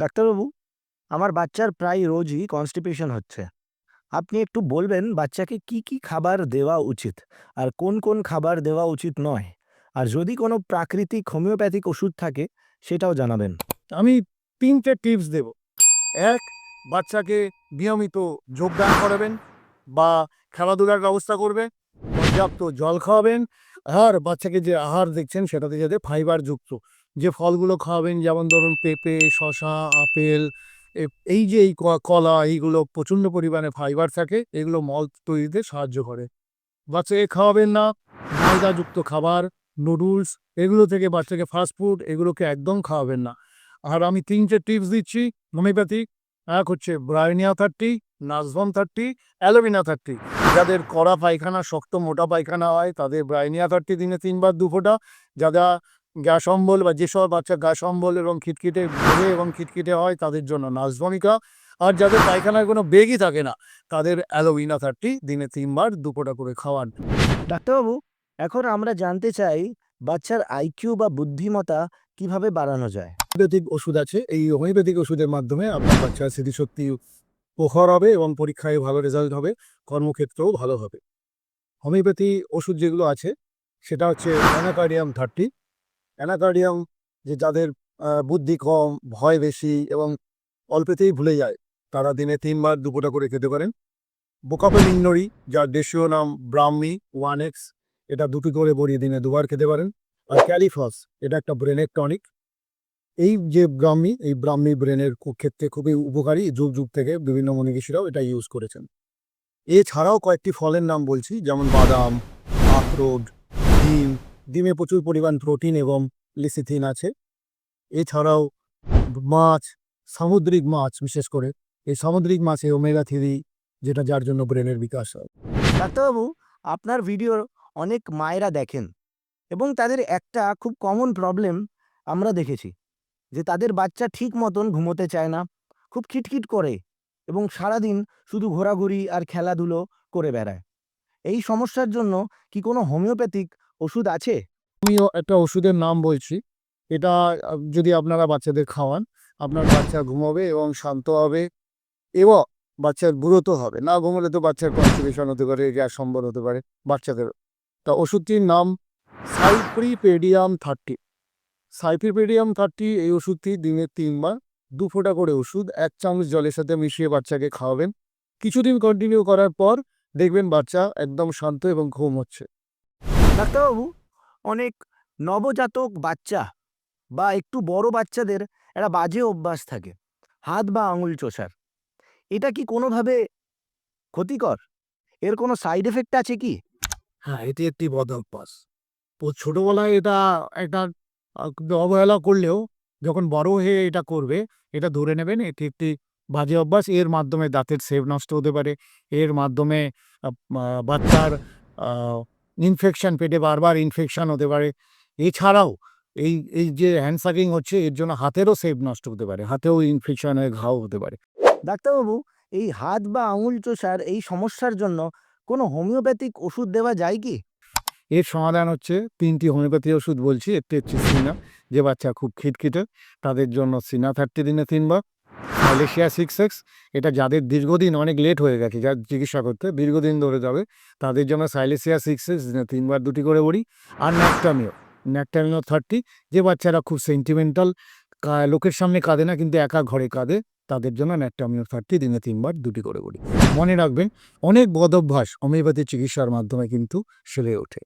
ডাক্তারবাবু, আমার বাচ্চার প্রায় রোজই কনস্টিপেশন হচ্ছে। আপনি একটু বলবেন বাচ্চাকে কি কি খাবার দেওয়া উচিত আর কোন কোন খাবার দেওয়া উচিত নয়? আর যদি কোনো প্রাকৃতিক হোমিওপ্যাথিক ওষুধ থাকে সেটাও জানাবেন। আমি ৩টে টিপস দেব। ১, বাচ্চাকে নিয়মিত যোগব্যায়াম করাবেন বা খেলাধুলার ব্যবস্থা করবে, পর্যাপ্ত জল খাওয়াবেন, আর বাচ্চাকে যে আহার দেখছেন সেটাতে যাতে ফাইবার যুক্ত যে ফলগুলো খাওয়াবেন, যেমন ধরুন পেঁপে, শসা, আপেল, এ এই যে এই কলা, এইগুলো প্রচণ্ড পরিমাণে ফাইবার থাকে, এগুলো মল তৈরিতে সাহায্য করে। বাচ্চাকে খাওয়াবেন না ময়দাযুক্ত খাবার, নুডলস, এগুলো থেকে বাচ্চাকে ফাস্টফুড এগুলোকে একদম খাওয়াবেন না। আর আমি ৩টে টিপস দিচ্ছি হোমিওপ্যাথিক। এক হচ্ছে ব্রায়োনিয়া 30, নাজভম 30, অ্যালোভেনা 30। যাদের কড়া পায়খানা, শক্ত মোটা পায়খানা হয় তাদের ব্রায়োনিয়া 30 দিনে ৩ বার ২ ফোঁটা। যারা গ্যাস অম্বল বা যেসব বাচ্চা গ্যাস অম্বল এবং খিটখিটে ঘুরে এবং খিটখিটে হয় তাদের জন্য নাজভমিকা। আর যাদের পায়খানায় কোনো বেগই থাকে না তাদের অ্যালোভেনা 30 দিনে ৩ বার ২ ফোঁটা করে খাওয়ান। ডাক্তারবাবু, এখন আমরা জানতে চাই বাচ্চার আইকিউ বা বুদ্ধিমত্তা কিভাবে বাড়ানো যায়। হোমিওপ্যাথিক ওষুধ আছে। এই হোমিওপ্যাথিক ওষুধের মাধ্যমে আপনার বাচ্চার স্মৃতিশক্তি প্রখর হবে এবং পরীক্ষায় ভালো রেজাল্ট হবে, কর্মক্ষেত্রেও ভালো হবে। হোমিওপ্যাথি ওষুধ যেগুলো আছে সেটা হচ্ছে অ্যানাকার্ডিয়াম 30। অ্যানাকার্ডিয়াম যে যাদের বুদ্ধি কম, ভয় বেশি এবং অল্পেতেই ভুলে যায়, তারা দিনে ৩ বার ২ ফোঁটা করে খেতে পারেন। বোকাপোলিনোরি, যার দেশীয় নাম ব্রাহ্মী 1X, এটা ২টি করে বড়ি দিনে ২ বার খেতে পারেন। আর ক্যালিফস, এটা একটা ব্রেনের টনিক। এই যে ব্রাহ্মী, এই ব্রাহ্মী ব্রেনের ক্ষেত্রে খুবই উপকারী। যুগ যুগ থেকে বিভিন্ন মনীষীরাও এটা ইউজ করেছেন। এছাড়াও কয়েকটি ফলের নাম বলছি, যেমন বাদাম, আখরোট, ডিম। ডিমে প্রচুর পরিমাণ প্রোটিন এবং লিসিথিন আছে। এছাড়াও মাছ, সামুদ্রিক মাছ বিশেষ করে, এই সামুদ্রিক মাছে ওমেগা 3, যেটা যার জন্য ব্রেনের বিকাশ হয়। ডাক্তারবাবু, আপনার ভিডিও অনেক মায়েরা দেখেন এবং তাদের একটা খুব কমন প্রবলেম আমরা দেখেছি যে তাদের বাচ্চা ঠিক মতন ঘুমোতে চায় না, খুব খিটখিট করে এবং সারাদিন শুধু ঘোরাঘুরি আর খেলাধুলো করে বেড়ায়। এই সমস্যার জন্য কি কোনো হোমিওপ্যাথিক ওষুধ আছে? আমিও একটা ওষুধের নাম বলছি। এটা যদি আপনারা বাচ্চাদের খাওয়ান, আপনার বাচ্চা ঘুমাবে এবং শান্ত হবে এবং বাচ্চার বুড়োতো হবে না। ঘুমোলে তো বাচ্চার কনস্টিপেশন হতে পারে, গ্যাস অম্বল হতে পারে বাচ্চাদের। তা ওষুধটির নাম সাইপ্রিপেডিয়াম 30। সাইপ্রিপেডিয়াম 30 এই ওষুধটি দিনে ৩ বার ২ ফোঁটা করে ওষুধ ১ চামচ জলের সাথে মিশিয়ে বাচ্চাকে খাওয়াবেন। কিছুদিন কন্টিনিউ করার পর দেখবেন বাচ্চা একদম শান্ত এবং ঘুম হচ্ছে। ডাক্তারবাবু, অনেক নবজাতক বাচ্চা বা একটু বড় বাচ্চাদের একটা বাজে অভ্যাস থাকে, হাত বা আঙুল চোষার। এটা কি কোনোভাবে ক্ষতিকর? এর কোনো সাইড এফেক্ট আছে কি? হ্যাঁ, এটি একটি বদ অভ্যাস। ছোটবেলায় এটা একটা অবহেলা করলেও যখন বড় হয়ে এটা করবে, এটা ধরে নেবেন এটি একটি বাজে অভ্যাস। এর মাধ্যমে দাঁতের সেভ নষ্ট হতে পারে। এর মাধ্যমে আ মা বাচ্চার আ ইনফেকশন, পেটে বারবার ইনফেকশন হতে পারে। এছাড়াও এই যে হ্যান্ড সাকিং হচ্ছে, এর জন্য হাতেরও সেভ নষ্ট হতে পারে। হাতেও ইনফেকশন হয়ে ঘাও হতে পারে। ডাক্তারবাবু, এই হাত বা আঙুল চোষার এই সমস্যার জন্য কোনো হোমিওপ্যাথিক ওষুধ দেওয়া যায় কি? এর সমাধান হচ্ছে ৩টি হোমিওপ্যাথি ওষুধ বলছি। একটি হচ্ছে সিনা, যে বাচ্চা খুব খিটখিটে তাদের জন্য সিনা 30 দিনে ৩ বার। সাইলেশিয়া 6X, এটা যাদের দীর্ঘদিন অনেক লেট হয়ে গেছে, যার চিকিৎসা করতে দীর্ঘদিন ধরে যাবে, তাদের জন্য সাইলেশিয়া 6X দিনে ৩ বার ২টি করে বড়ি। আর ন্যাকটামিও, ন্যাকটামিও 30, যে বাচ্চারা খুব সেন্টিমেন্টাল, লোকের সামনে কাঁদে না কিন্তু একা ঘরে কাঁদে, তাদের জন্য ন্যাকটামিও 30 দিনে ৩ বার ২টি করে বড়ি। মনে রাখবেন, অনেক বদঅভ্যাস হোমিওপ্যাথি চিকিৎসার মাধ্যমে কিন্তু সেরে ওঠে।